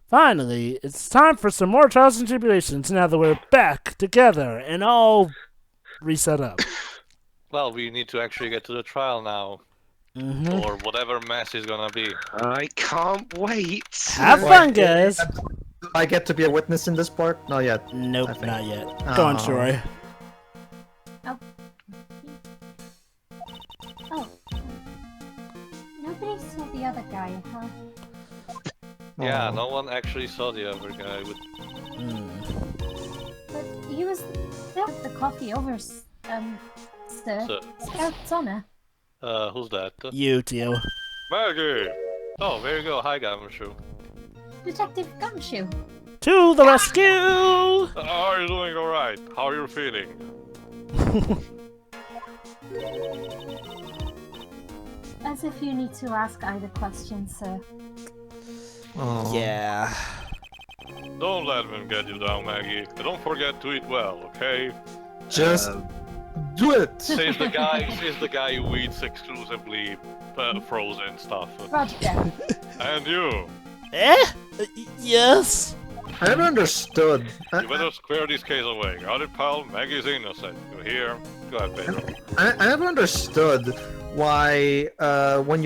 Finally, it's time for some more trials and tribulations now that we're back together and all reset up. Well, we need to actually get to the trial now, or whatever mess is gonna be. I can't wait. Have fun, guys. Do I get to be a witness in this part? Not yet. Nope, not yet. Go on, Troy. Oh. Nobody saw the other guy, huh? Yeah, no one actually saw the other guy. But he was there with the coffee over, sir. Scout's honor. Who's that? You, Tio. Maggie! Oh, there you go. Hi, Gumshoe. Detective Gumshoe. To the rescue! How are you doing? Alright. How are you feeling? As if you need to ask either question, sir. Oh. Yeah. Don't let him get you down, Maggie. And don't forget to eat well, okay? Just do it! Says the guy who eats exclusively frozen stuff. Roger. And you. Yes? I never understood. You better square this case away. Got it, pal? Maggie's innocent. You hear? Go ahead, Pedro. I never understood why when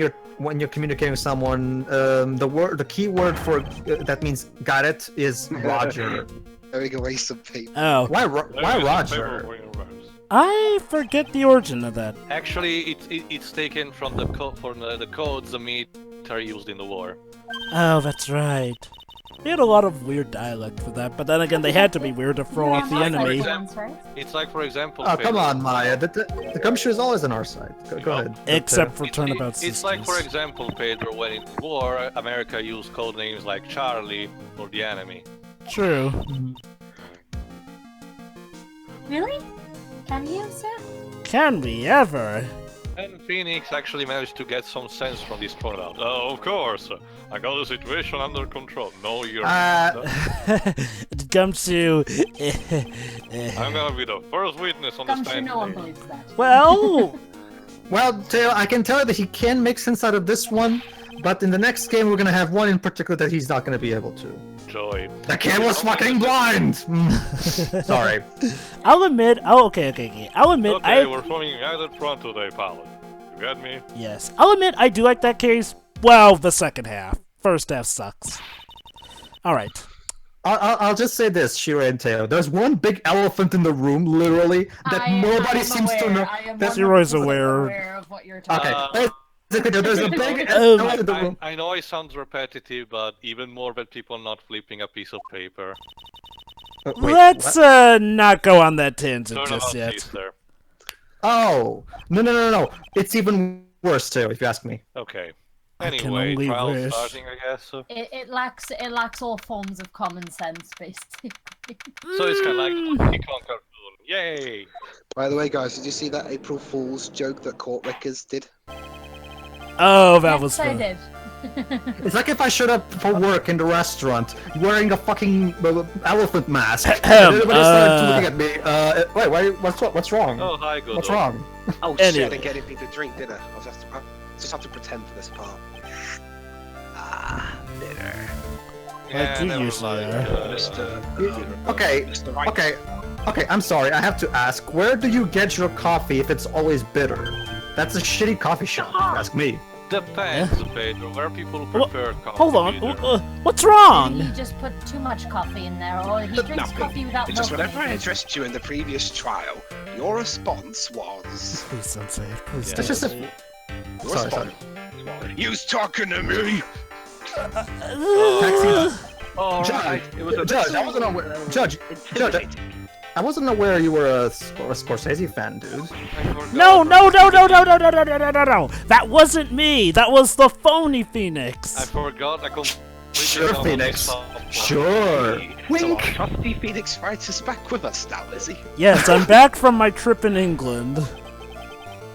you're communicating with someone, the key word for that means got it is Roger. Throwing away some paper. Oh. Why There is Roger? paper for your verse. I forget the origin of that. Actually, it's taken from the codes the military used in the war. Oh, that's right. They had a lot of weird dialect for that, but then again, they had to be weird to throw off the enemy. It's like, for example, Oh, Pedro, come on, Maya. The Gumshoe is always on our side. Go ahead. Except for Turnabout Sisters. It's like, for example, Pedro, when in war, America used code names like Charlie for the enemy. True. Really? Can you, sir? Can we ever? And Phoenix actually managed to get some sense from this turnout. Of course, I got the situation under control. No, you're Gumshoe. I'm gonna be the first witness on the Gumshoe, stand no one today. believes that. Well, Well, Tail, I can tell you that he can make sense out of this one, but in the next game we're gonna have one in particular that he's not gonna be able to. Joy. The kid was fucking blind! Sorry. I'll admit. Oh, okay. I'll admit. Okay, we're forming united front today, pal. You get me? Yes, I'll admit I do like that case. Well, the second half. First half sucks. All right. I'll just say this, Shira and Teo. There's one big elephant in the room, literally, that nobody seems to know. Zero's aware. Of what you're talking Okay. There's a big Oh. elephant in the room. I know it sounds repetitive, but even more than people not flipping a piece of paper. Wait, Let's what? not go on that tangent Turn just about yet. seats there. Oh, no. It's even worse, Teo, if you ask me. Okay. I can Anyway, only trial wish. starting, I guess. It lacks all forms of common sense, basically. So it's kind of like Donkey Kong cartoon. Yay! By the way, guys, did you see that April Fool's joke that Court Records did? Oh, that was Yes, I fun. did. It's like if I showed up for work in the restaurant wearing a fucking elephant mask. And everybody started looking at me. Wait, what's wrong? Oh, hi, Godot. What's wrong? Oh Anyway. shit, I didn't get anything to drink, did I? I just have to pretend for this part. Ah, bitter. Yeah, Like you never usually mind. are. Okay, Mr. Wright. okay, I'm sorry, I have to ask, where do you get your coffee if it's always bitter? That's a shitty coffee shop, if you ask me. Depends, Pedro. Where people prefer coffee. Hold on. bitter. What's Maybe wrong? he just put too much coffee in there, or he drinks coffee without Because milk. whenever I addressed you in the previous trial, your response was... Please don't say it. Please Yeah. That's don't. just a... Your Sorry, response was, "You's talking to me!" Oh, Judge, right. It was a Judge, I wasn't aware. Judge, I wasn't aware you were a Scorsese fan, dude. No! That wasn't me. That was the phony Phoenix. I forgot. I completely Sure, forgot Phoenix. this song. Sure. So Wink. our trusty Phoenix Wright is back with us now, is he? Yes, I'm back from my trip in England.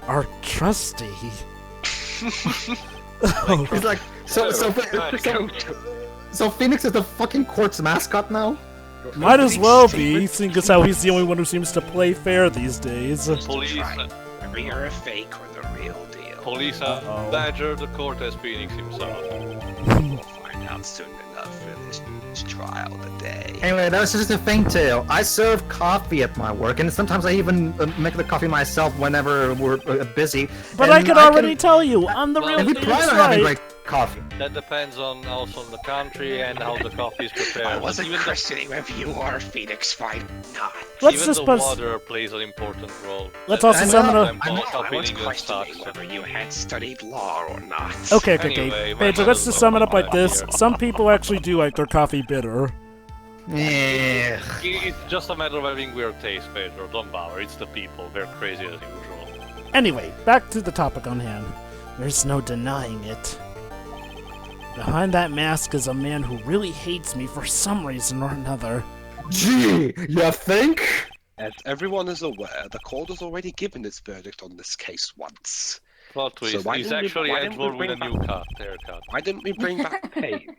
Our trusty. He's like, so Phoenix is the fucking court's mascot now? Might as well be, seeing as how he's the only one who seems to play fair these days. Police, Whether you're a fake or the real deal. police Uh-oh. badger the court as Phoenix himself. We'll find out soon enough, really. this trial today. Anyway, that was just a faint tale. I serve coffee at my work, and sometimes I even make the coffee myself whenever we're busy. But and I can already tell you, I'm the real And we Phoenix plan on having Wright. great coffee. That depends on also on the country and how the coffee is prepared. I But wasn't even questioning whether you are Phoenix Wright or not. Let's even just the put- water plays an important role. Let's also And summon sometimes a- I know, also I was feeling questioning sucks. whether you had studied law or not. Okay, Anyway, my Pedro, man let's is just sum it up like well this. here. Some people actually do like their coffee bitter. Yeah. It's just a matter of having weird taste, Pedro. Don't bother. It's the people. They're crazy as usual. Anyway, back to the topic on hand. There's no denying it. Behind that mask is a man who really hates me for some reason or another. Gee, you think? As everyone is aware, the court has already given its verdict on this case once. Plot twist. why He's didn't we- actually why didn't we Edward with a bring new back- haircut. Why didn't we bring back Payne?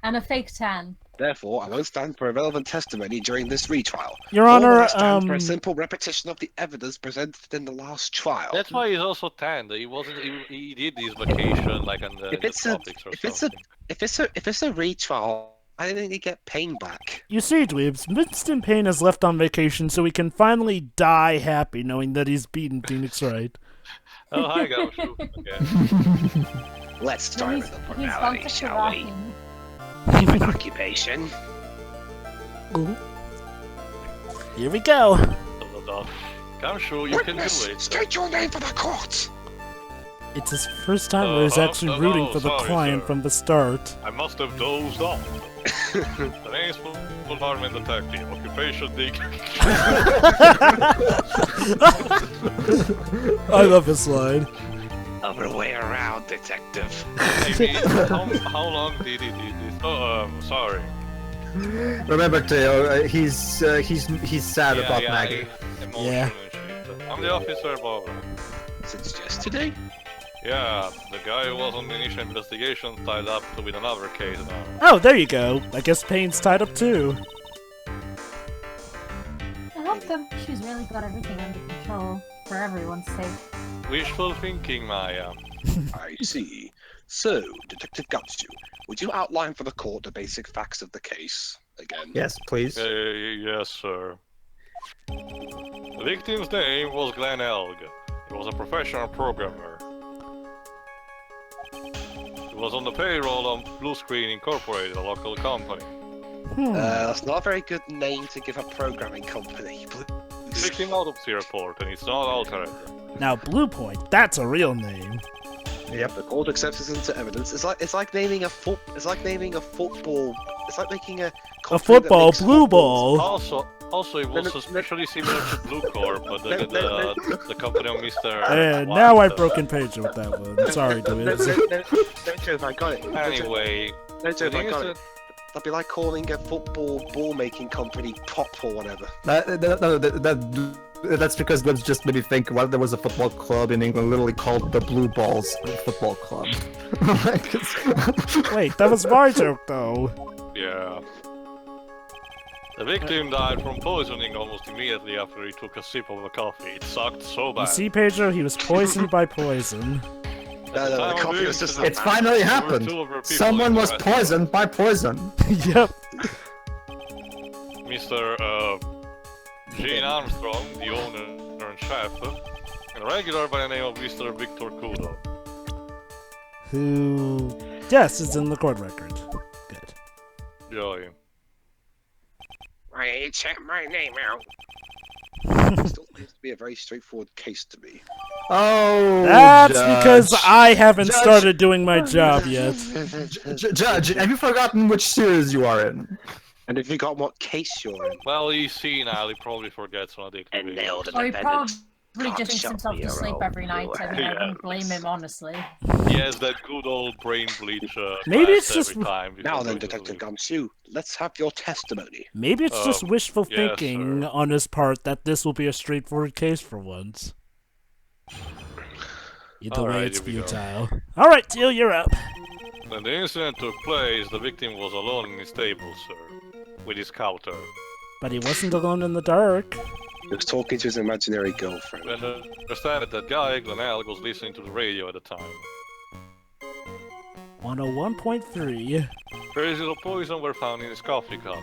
And a fake tan. Therefore, I won't stand for irrelevant testimony during this retrial. Your Nor will Honor, I stand for a simple repetition of the evidence presented in the last trial. That's why he's also tanned. He wasn't. He did his vacation like on the, If the it's a- tropics or if it's a- something. If it's a retrial, I didn't get Payne back. You see, Dweebs, Winston Payne has left on vacation so he can finally die happy knowing that he's beaten Phoenix Wright. Oh, hi, Gumshoe. Okay. Let's start He's, with the he's gone formalities, to shall we? Shirakin. Name and occupation. Ooh. Here we go. Gumshoe, you can do Witness, it. state your name for the court. It's his first time where he's actually rooting for the sorry, client sir. from the start. I must have dozed off. The name is Full Harmon Detective. Occupation Dick. I love this line. Other way around, detective. How long did he do this? Oh, sorry. Remember, Theo, he's sad about Maggie. Emotion Yeah. and shit. I'm the officer, Barbara. Since yesterday? Yeah, the guy who was on the initial investigation tied up with another case now. Oh, there you go. I guess Payne's tied up too. I hope Gumshoe's really got everything under control for everyone's sake. Wishful thinking, Maya. I see. So, Detective Gumshoe, would you outline for the court the basic facts of the case again? Yes, please. Yes, sir. The victim's name was Glenn Elg. He was a professional programmer. He was on the payroll of Blue Screen Incorporated, a local company. That's not a very good name to give a programming company. Victim autopsy report, and it's not altered. Now, Blue Point, that's a real name. Yep. The court accepts this into evidence. It's like naming a football. It's like making a football blue ball. Also, it was suspiciously similar to Blue Corp, but the company of Mr. And White, now I've broken Page with that one. Sorry, Dweebs. Don't joke, I got it. Anyway, Don't joke, the I thing got is it. That'd be like calling a football ball making company Pop or whatever. That's because let's just maybe think, well, there was a football club in England literally called the Blue Balls Football Club. Wait, that was my joke, though. Yeah. The victim died from poisoning almost immediately after he took a sip of the coffee. It sucked so bad. You see, Pedro, he was poisoned by poison. No, the coffee was just. It's finally There were happened. two other people Someone in the was restaurant. poisoned by poison. Yep. Mr. Gene Armstrong, the owner and chef, and a regular by the name of Mr. Victor Kudo. Who, yes, is in the court record. Good. Joey. Why did you check my name out? Still seems to be a very straightforward case to me. Oh, That's Judge. because I haven't Judge. started doing my job yet. Judge, have you forgotten which series you are in? And have you got what case you're in? Well, he's senile, he probably forgets on a dick. And nailed it. Or he Independent probably just thinks cockshot himself to sleep hero every night. I mean, I Yeah. wouldn't blame him, honestly. He has that good old brain bleach Maybe class it's just- every time. before Now then, going to Detective sleep. Gumshoe, let's have your testimony. Maybe it's just wishful yes, thinking sir. on his part that this will be a straightforward case for once. Either way, Alright, it's here we go. futile. Alright, Teal, you're up. When the incident took place, the victim was alone in his stable, sir, with his scouter. But he wasn't alone in the dark. He was talking to his imaginary girlfriend. When understand that guy, Glenelg, was listening to the radio at the time. 101.3. Traces of poison were found in his coffee cup.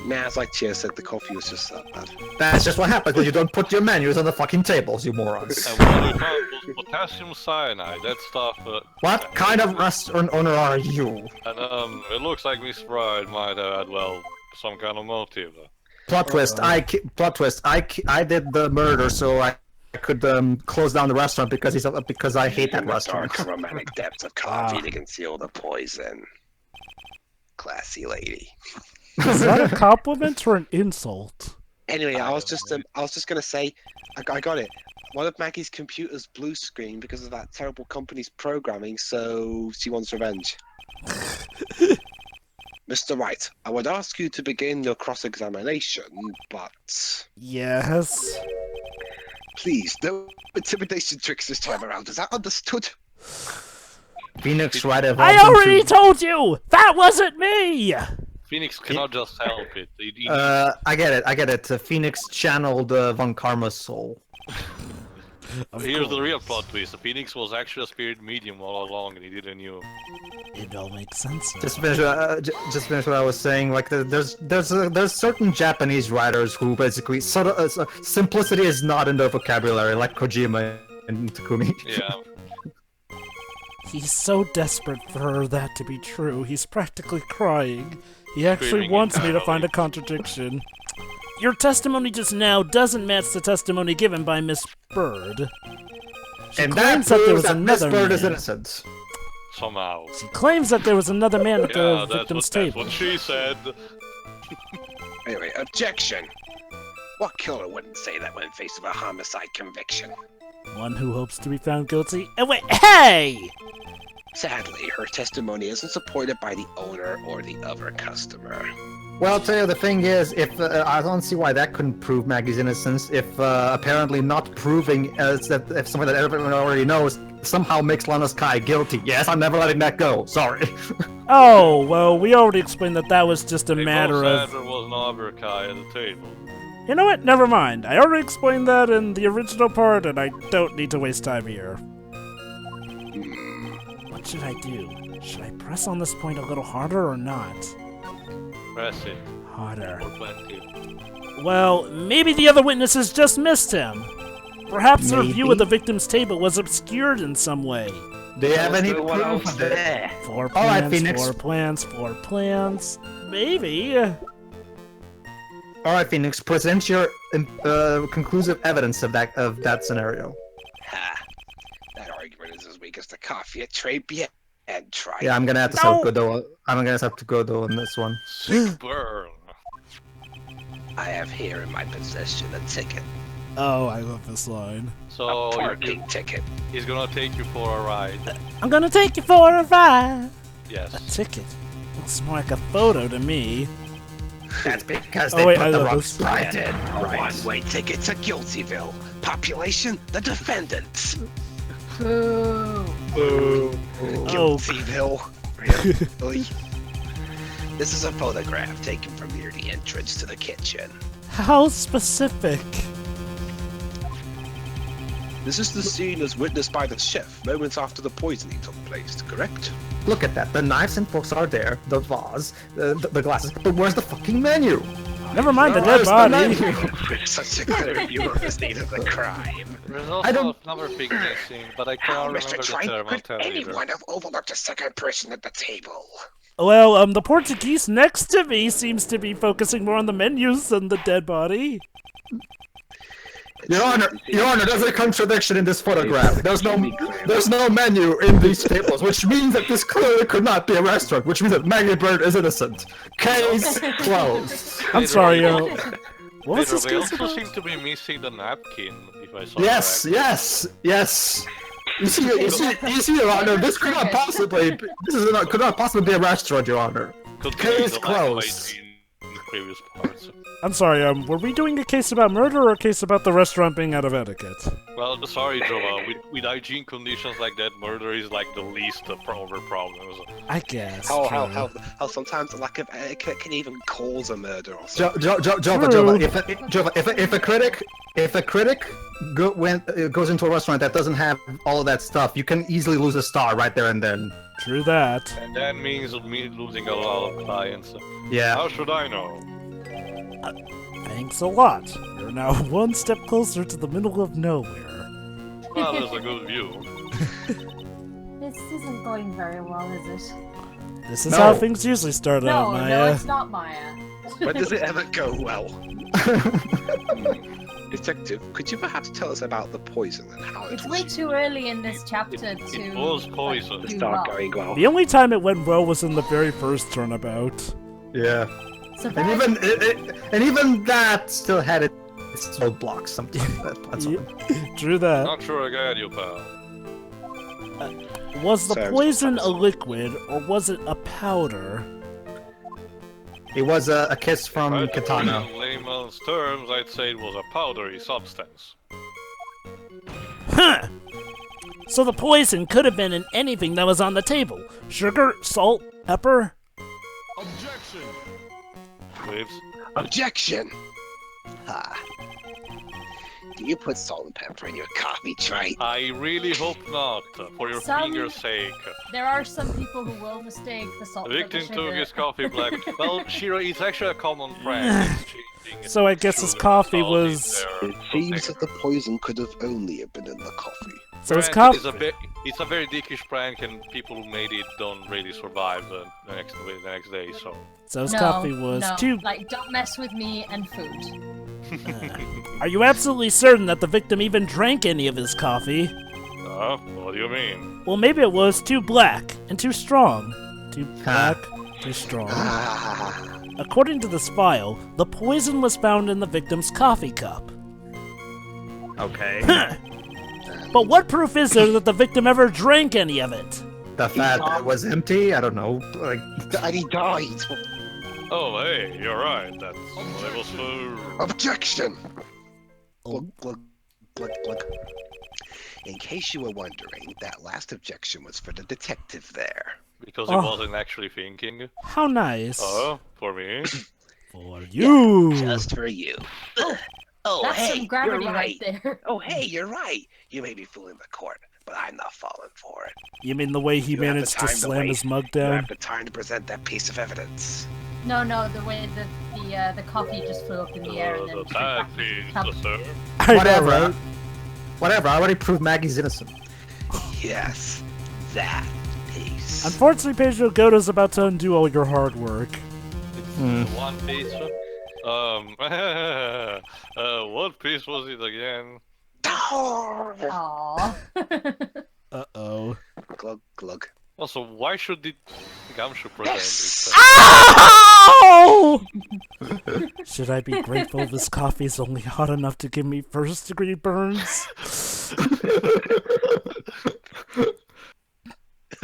Nah, as like Chia said, the coffee was just that bad. That's just what happens when you don't put your menus on the fucking tables, you morons. And what we found was potassium cyanide. That stuff. What kind of restaurant owner are you? And it looks like Miss Wright might have had, well, some kind of motive. Plot twist. I did the murder, so I could close down the restaurant because I hate that In the restaurant. dark, romantic depths of coffee to conceal the poison. Classy lady. Is that a compliment or an insult? Anyway, I was just gonna say, I got it. One of Maggie's computers blue screen because of that terrible company's programming, so she wants revenge. Mr. Wright, I would ask you to begin your cross-examination, but Yes. please, no intimidation tricks this time around. Is that understood? Phoenix Wright evolved I already into... told you! That wasn't me! Phoenix cannot just help it. I get it. Phoenix channeled Von Karma's soul. Here's the real plot twist. Phoenix was actually a spirit medium all along, and he didn't know. It all makes sense. Just finish what I was saying. Like there's certain Japanese writers who basically simplicity is not in their vocabulary, like Kojima and Takumi. Yeah. He's so desperate for that to be true, he's practically crying. He actually Screaming wants me to internally. find a contradiction. Your testimony just now doesn't match the testimony given by Miss Bird. She And that claims that there proves was that Miss another Bird is man. innocent. Somehow. She claims that there was another man at Yeah, the that's victim's that's table. what she said. Anyway, objection. What killer wouldn't say that when faced with a homicide conviction? One who hopes to be found guilty. And wait, hey! Sadly, her testimony isn't supported by the owner or the other customer. Well, I'll tell you, the thing is, if I don't see why that couldn't prove Maggie's innocence, if apparently not proving that if someone that everyone already knows somehow makes Lana Sky guilty. Yes, I'm never letting that go. Sorry. Oh, well, we already explained that that was just a matter of... There was no other guy at the table. You know what? Never mind. I already explained that in the original part, and I don't need to waste time here. What should I do? Should I press on this point a little harder or not? Press it. Harder. Or plenty. Well, maybe the other witnesses just missed him. Perhaps their view of Maybe. the victim's table was obscured in some way. Do you have any proof of it? there? Floor All right, plans, Phoenix. floor plans, floor plans. Maybe. All right, Phoenix, present your conclusive evidence of that scenario. Ha! That argument is as weak as the coffee at Tribulations. Try. Yeah, I'm gonna have to No. have Godot. I'm gonna have to Godot on this one. Sick burn. I have here in my possession a ticket, Oh, I love this line. So a parking ticket. he's gonna take you for a ride. I'm gonna take you for a ride. A Yes. ticket. Looks more like a photo to me. That's because Oh, they wait, put I the love wrong this. sprite in. A one-way ticket to Guiltyville. Population, the defendants. Guiltyville. Really? This is a photograph taken from near the entrance to the kitchen. How specific. This is the scene as witnessed by the chef moments after the poisoning took place, correct? Look at that. The knives and forks are there. The vase, the glasses. But where's the fucking menu? Never mind the dead Where's the body. menu? Such a clear view of the state of the crime. There's I also don't- another thing missing, but I How, can't Mr. remember the Trent, term. I'll could tell you later. anyone have overlooked a second person at the table? Well, the Portuguese next to me seems to be focusing more on the menus than the dead body. Your Honor, there's a contradiction in this photograph. There's no menu in these tables, which means that this clearly could not be a restaurant, which means that Maggie Bird is innocent. Case closed. I'm sorry, what was Pedro, this they case also about? seem to be missing the napkin, if I saw Yes, correctly. yes. You see, Your Honor, this could not possibly be a restaurant, Your Honor. Could be Case the closed. in the previous parts. I'm sorry, were we doing a case about murder or a case about the restaurant being out of etiquette? Well, sorry, Jovah. With hygiene conditions like that, murder is like the least of our problems. I guess. How true. sometimes the lack of etiquette can even cause a murder or Jova, True. if a critic goes into a restaurant that doesn't have all of that stuff, you can easily lose a star right there and then. True that. And that means me losing a lot of clients. Yeah. How should I know? Thanks a lot. You're now one step closer to the middle of nowhere. Well, there's a good view. This isn't going very well, is it? This is No. how things usually start out, No, Maya. it's not Maya. When does it ever go well? Detective, could you perhaps tell us about the poison and how It's it way too early in this chapter to It was poison. do start well. going well? The only time it went well was in the very first turnabout. Yeah. So And even that still had its roadblocks sometimes. That's all. True that. Not sure I got you, pal. Was the Sounds poison a promising. liquid, or was it a powder? It was a kiss from Right, Katana. In layman's terms, I'd say it was a powdery substance. Huh! So the poison could have been in anything that was on the table. Sugar, salt, pepper? Waves. Objection! Ah. Do you put salt and pepper in your coffee, Trey? I really hope not, for your Some- finger's sake. there are some people who will mistake the salt The for the victim sugar. took his coffee black. Well, Shiro, it's actually a common practice. changing So I guess his sugar coffee and salt in was- there. It seems that the poison could have only have been in the coffee. So his Granted, coffee. it's a very dickish prank, and people who made it don't really survive the next day. So So his No, coffee was no. too. Like, don't mess with me and food. Are you absolutely certain that the victim even drank any of his coffee? what do you mean? Well, maybe it was too black and too strong. Too black, too strong. Ah. According to this file, the poison was found in the victim's coffee cup. Okay. But what proof is there that the victim ever drank any of it? The fact that it was empty, I don't know. Like, And he died! Oh, hey, you're right. That's what it was for. Objection! Glug, glug, glug, glug. In case you were wondering, that last objection was for the detective there. Because he Oh. wasn't actually thinking. How nice. Oh, for me. For you. Just for you. Oh, That's hey, some gravity you're right. there. Oh, hey, you're right. You may be fooling the court, but I'm not falling for it. You mean the way he You have the managed to time to slam wait. his mug You down? have the time to present that piece of evidence. No, the way that the coffee just flew up in the air and then The flew back tag to the piece, cup. sir. I know, whatever. right? Whatever. I already proved Maggie's innocent. Yes, that piece. Unfortunately, Pedro Godot's about to undo all your hard work. It's One Piece. What piece was it again? Aww. Uh-oh. Glug, glug. Also, why should the Gumshoe present Yes! it? Ow! Should I be grateful this coffee is only hot enough to give me first-degree burns?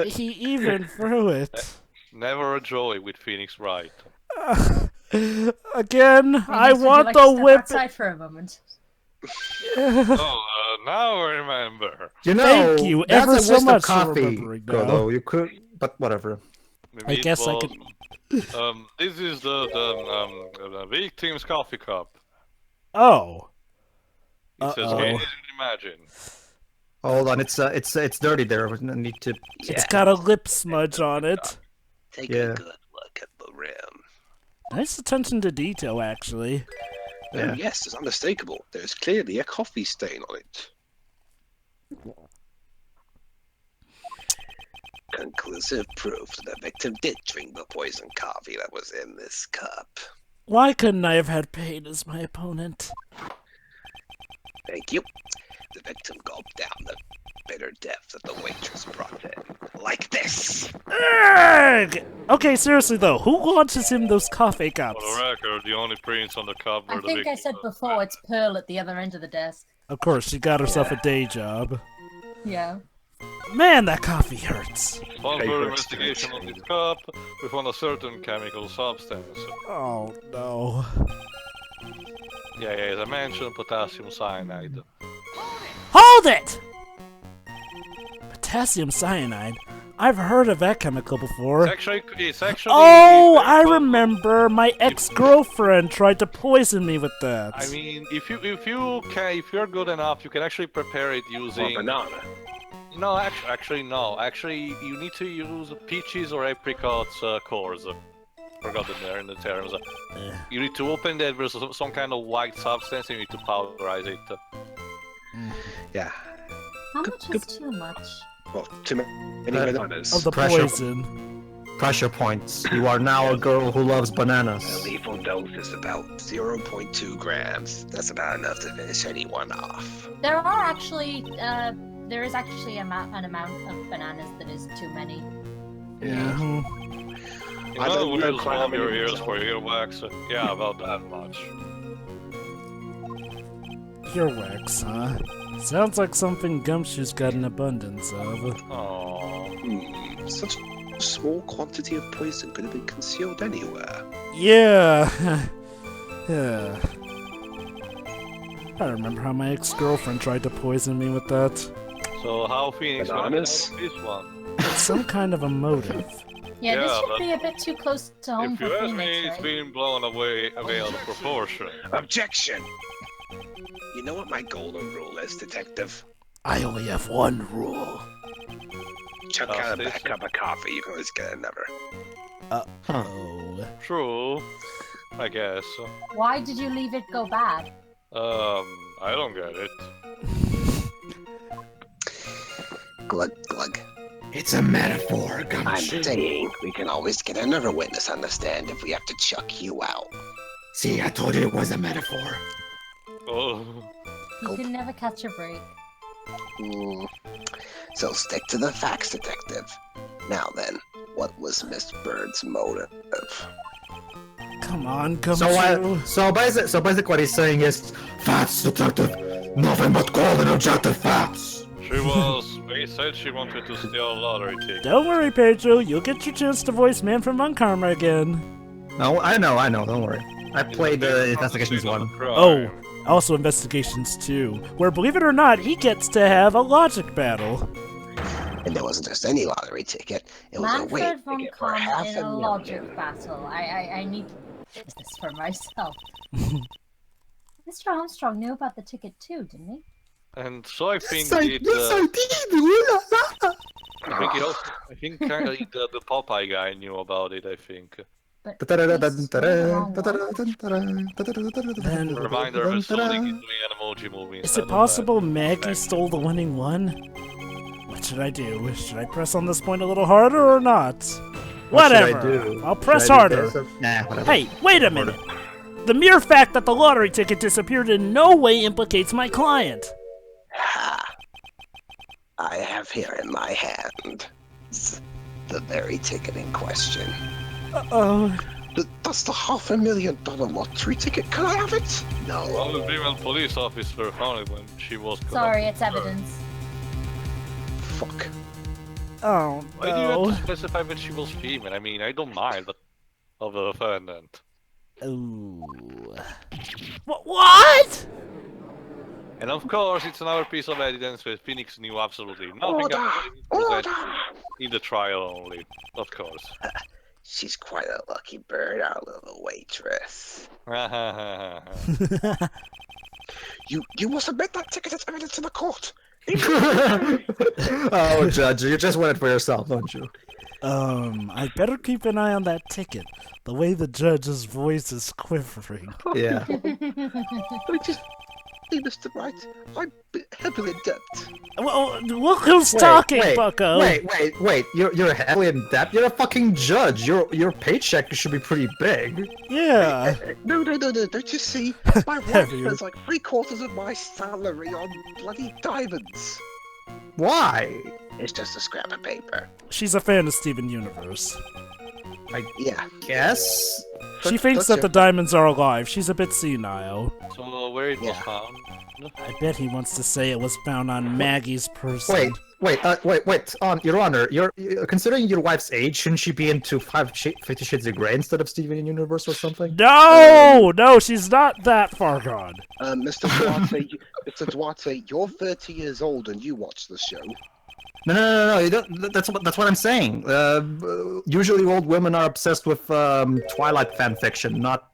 He even threw it. Never a joy with Phoenix Wright. Again, I Would you want like the to step whip. outside for a moment. Oh, now I remember. You know, Thank you that's ever a so waste much of for coffee, remembering now. Godot. You could, but whatever. Maybe I it guess I was- could- This is the victim's coffee cup. Oh. It says, Uh-oh. "Can you imagine?" Hold on, it's dirty there. I need to. It's got a lip smudge on it. Take Yeah. a good look at the rim. Nice attention to detail, actually. Yeah. Oh, yes, it's unmistakable. There's clearly a coffee stain on it. Conclusive proof that the victim did drink the poisoned coffee that was in this cup. Why couldn't I have had Pain as my opponent? Thank you. The victim gulped down the bitter depth that the waitress brought in. Like this! Urgh! Okay, seriously though, who launches him those coffee cups? For the record, the only prints on the cup were I the think I victim. said before, it's Pearl at the other end of the desk. Of course, she got herself a day job. Yeah. Man, that coffee hurts. Upon Paper further investigation on this cup, we found a certain chemical substance. Oh no. Yeah, as I mentioned, potassium cyanide. Hold it! Potassium cyanide? I've heard of that chemical before. It's actually. Oh, I remember. My ex-girlfriend tried to poison me with that. I mean, if you're good enough, you can actually prepare it using. Or banana. No, actually, no. Actually, you need to use peaches or apricots cores. Forgotten there in the terms. You need to open that with some kind of white substance and you need to powderize it. Yeah. How much is too much? Well, too many bananas. Of the Pressure. poison. Pressure points. You are now a girl who loves bananas. The lethal dose is about 0.2 grams. That's about enough to finish anyone off. There are actually, there is actually an amount of bananas that is too many. Yeah. You I know, don't know we'll quite how swab many your ears ones for earwax. Yeah, about that much. Earwax, huh? Sounds like something Gumshoe's got an abundance of. Aww. Such a small quantity of poison could have been concealed anywhere. Yeah. Yeah. I remember how my ex-girlfriend tried to poison me with that. So how Phoenix gonna Bananas? handle this one? It's some kind of a motive. Yeah, this Yeah, should but be a bit too close to home If for you ask Phoenix, me, it's right? been blown away out of proportion. Objection! You know what my golden rule is, Detective? I only have one rule. Chuck out a Justice. back cup of coffee, you can always get another. Oh. True, I guess. Why did you leave it go bad? I don't get it. Glug, glug. It's a metaphor, I'm Gumshoe. saying we can always get another witness on the stand if we have to chuck you out. See, I told you it was a metaphor. Oh, You can never catch a break. So stick to the facts, Detective. Now then, what was Miss Bird's motive? Come on, Gumshoe. So basically what he's saying is, facts, detective, nothing but cold and objective facts. they said she wanted to steal a lottery ticket. Don't worry, Pedro. You'll get your chance to voice Man from Unkarma again. No, I know, don't worry. I played the Investigations one. Oh, also Investigations 2, where, believe it or not, he gets to have a logic battle. And it wasn't just any lottery ticket, it was a Manfred weight von ticket for Kamm in a $500,000. logic battle. I need this for myself. Mr. Armstrong knew about the ticket too, didn't he? And so I think I it. did. I think kind of the Popeye guy knew about it. I think. But he's the wrong one. Then, Reminder of a Sonic is doing an emoji movie. is instead it of possible that. Maggie stole the winning one? What should I do? Should I press on this point a little harder or not? What should I Whatever. do? I'll press Should I do harder. this? Nah, whatever. Hey, wait a minute. The mere fact that the lottery ticket disappeared in no way implicates my client. Ha! I have here in my hand the very ticket in question. Uh-oh. That's the $500,000 lottery ticket. Can I have it? No. Well, the female police officer found it when she was. Sorry, it's conducting her. evidence. Fuck. Oh, Why do you have no. to specify that she was female? I mean, I don't mind, but of the defendant. Ooh. What? And of course, it's another piece of evidence that Phoenix knew absolutely nothing Order! about it. Presented Order! in the trial only, of course. She's quite a lucky bird, our little waitress. You must admit that ticket as evidence in the court. Oh, Judge, you just want it for yourself, don't you? I better keep an eye on that ticket. The way the judge's voice is quivering. Yeah. Let me just say, Mr. Wright, I'm heavily in debt. Well, look who's talking, Bucko. Wait. You're heavily in debt. You're a fucking judge. Your paycheck should be pretty big. Yeah. No, don't you see? My wife Heavier. spends like 3/4 of my salary on bloody diamonds. Why? It's just a scrap of paper. She's a fan of Steven Universe. Yeah. Yes. She thinks that the diamonds are alive. She's a bit senile. So where it was Yeah. found? I bet he wants to say it was found on Maggie's person. Wait. Your Honor, you're considering your wife's age, shouldn't she be into 50 Shades of Grey instead of Steven Universe or something? No, she's not that far gone. Mr. Duarte, Mr. Duarte, you're 30 years old and you watch the show. No. You don't, that's what I'm saying. Usually, old women are obsessed with Twilight fan fiction, not.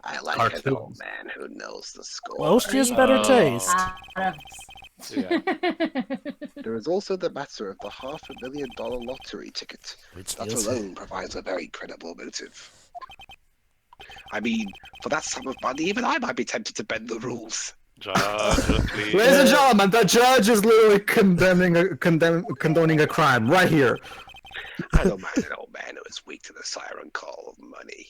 I like Cartoons. an old man who knows the score. Well, she has better taste. Out of Yeah. There is also the matter of the $500,000 lottery ticket. Which That feels... alone provides a very credible motive. I mean, for that sum of money, even I might be tempted to bend the rules. Judge, please. Ladies and gentlemen, the judge is literally condoning a crime right here. I don't mind an old man who is weak to the siren call of money.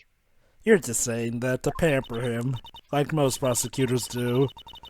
You're just saying that to pamper him, like most prosecutors do.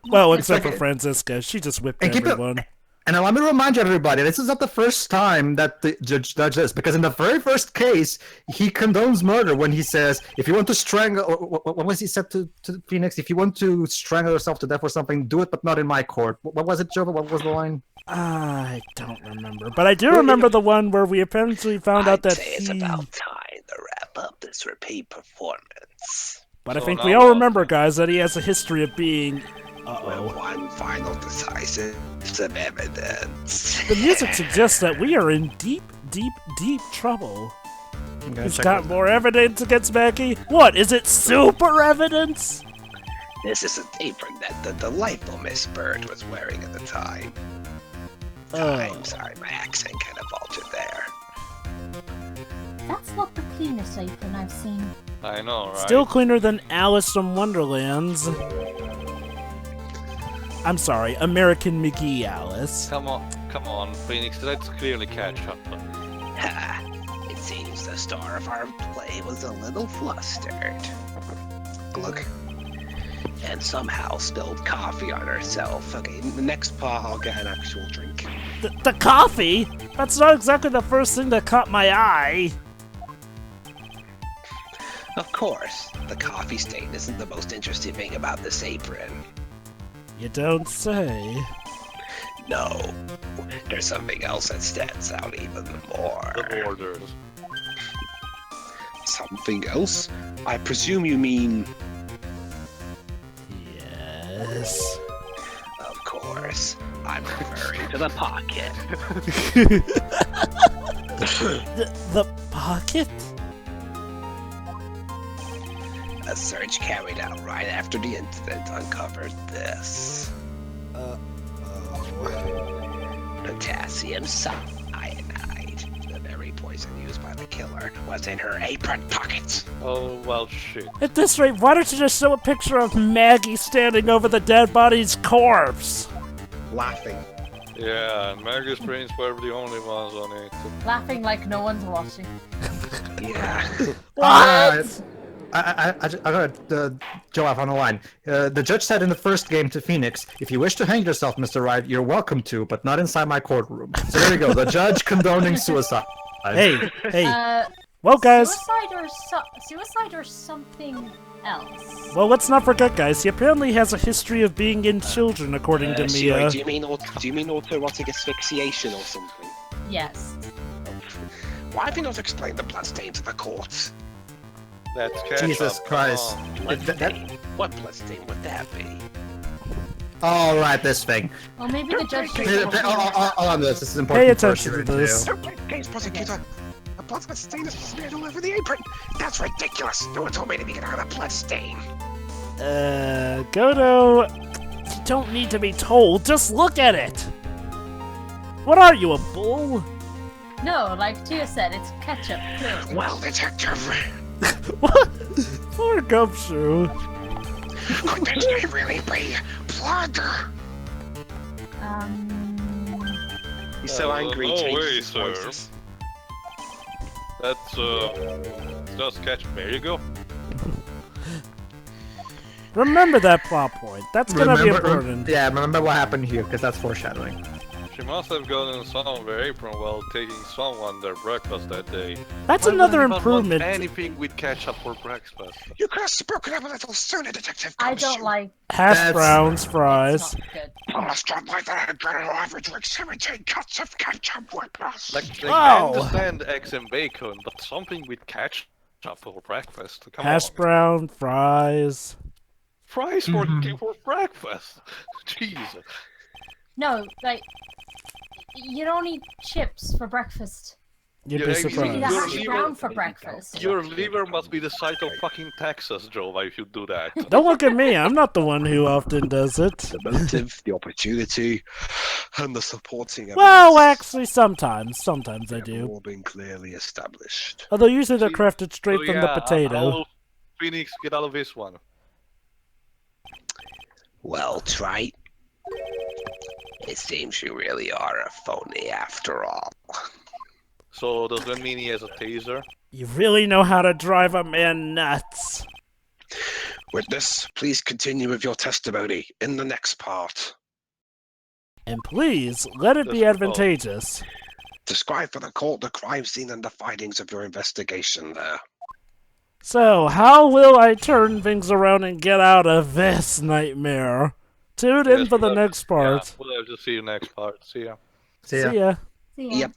Well, except for Francisca, she just whipped And keep it- everyone. And let me remind you, everybody, this is not the first time that the judge does this, because in the very first case, he condones murder when he says, if you want to strangle, what was he said to Phoenix? If you want to strangle yourself to death or something, do it, but not in my court. What was it, Jovah? What was the line? I don't remember, but I do remember the one where we apparently found out that I'd say it's about time to wrap up this repeat performance. But I So think now we all what? remember, guys, that he has a history of being... With Uh-oh. one final decisive of evidence. The music suggests that we are in deep, deep, deep trouble. He's got more evidence against Maggie. What, is it super evidence? This is an apron that the delightful Miss Bird was wearing at the time. I'm sorry, my accent kind of altered there. That's not the cleanest apron I've seen. I know, right? Still cleaner than Alice from Wonderland's. I'm sorry, American McGee Alice. Come on, Phoenix, let's clearly catch up. Ha! It seems the star of our play was a little flustered. Look. And somehow spilled coffee on herself. Okay, in the next part I'll get an actual drink. The coffee? That's not exactly the first thing that caught my eye. Of course, the coffee stain isn't the most interesting thing about this apron. You don't say. No, there's something else that stands out even more. The borders. Something else? I presume you mean... Yes. Of course, I'm referring to the pocket. The pocket? A search carried out right after the incident uncovered this. Potassium cyanide, the very poison used by the killer, was in her apron pocket. Oh, well, shit. At this rate, why don't you just show a picture of Maggie standing over the dead body's corpse? Laughing. Yeah, and Maggie's brains were the only ones on it. Laughing like no one's watching. Yeah. What? I got Joab on the line. The judge said in the first game to Phoenix, if you wish to hang yourself, Mr. Wright, you're welcome to, but not inside my courtroom. So there we go, the judge condoning suicide. Hey, well, guys. Suicide or something else. Well, let's not forget, guys. He apparently has a history of being in children, according to Mia. Do you mean autoerotic asphyxiation or something? Yes. Why have you not explained the bloodstain to the courts? Let's catch Jesus up. Christ. Bloodstain? What bloodstain would that be? All right, this thing. Well, maybe the judge Pay just on this. This is important. Pay attention to this. Don't play games, prosecutor. A blood stain is smeared all over the apron. That's ridiculous. No one told me to be out of the blood stain. Godot, you don't need to be told. Just look at it. What are you, a bull? No, like Tia said, it's ketchup. Clearly. Well, detective, What? Poor Gumshoe. could this day really be blood? He's so angry. No he changes way, his sir. voices. That's, just catch. There you go. Remember that plot point. That's gonna be important. Yeah, remember what happened here, because that's foreshadowing. She must have gotten some of her apron while taking someone their breakfast that day. That's Why would another anyone want improvement. anything with ketchup for breakfast. You could have spoken up a little sooner, Detective I Gumshoe. don't like. Hash That's- browns, fries. It's not good. On a stop like that, I'd better average like 17 cuts of ketchup with us. Like, Oh. I understand eggs and bacon, but something with ketchup for breakfast. Come Hash on. brown, fries. Fries for breakfast. Jesus. No, like you don't eat chips for breakfast. You'd Yeah, be you- Eat a surprised. Your hash liver- brown for breakfast. Your liver must be the size of fucking Texas, Jovah, if you do that. Don't look at me. I'm not the one who often does it. The motive, the opportunity, and the supporting evidence Well, actually, sometimes. Sometimes I have do. all been clearly established. Although usually they're See, crafted straight So from yeah, the potato. I'll- Phoenix, get out of this one. Well, Trite, it seems you really are a phony after all. So does that mean he has a taser? You really know how to drive a man nuts. Witness, please continue with your testimony in the next part. And please, let it be Just- advantageous. Describe for the court the crime scene and the findings of your investigation there. So, how will I turn things around and get out of this nightmare? Tune in Yes, for the we'll- next part. Yeah, we'll have to see you next part. See ya. See ya. See ya. See ya. Yep.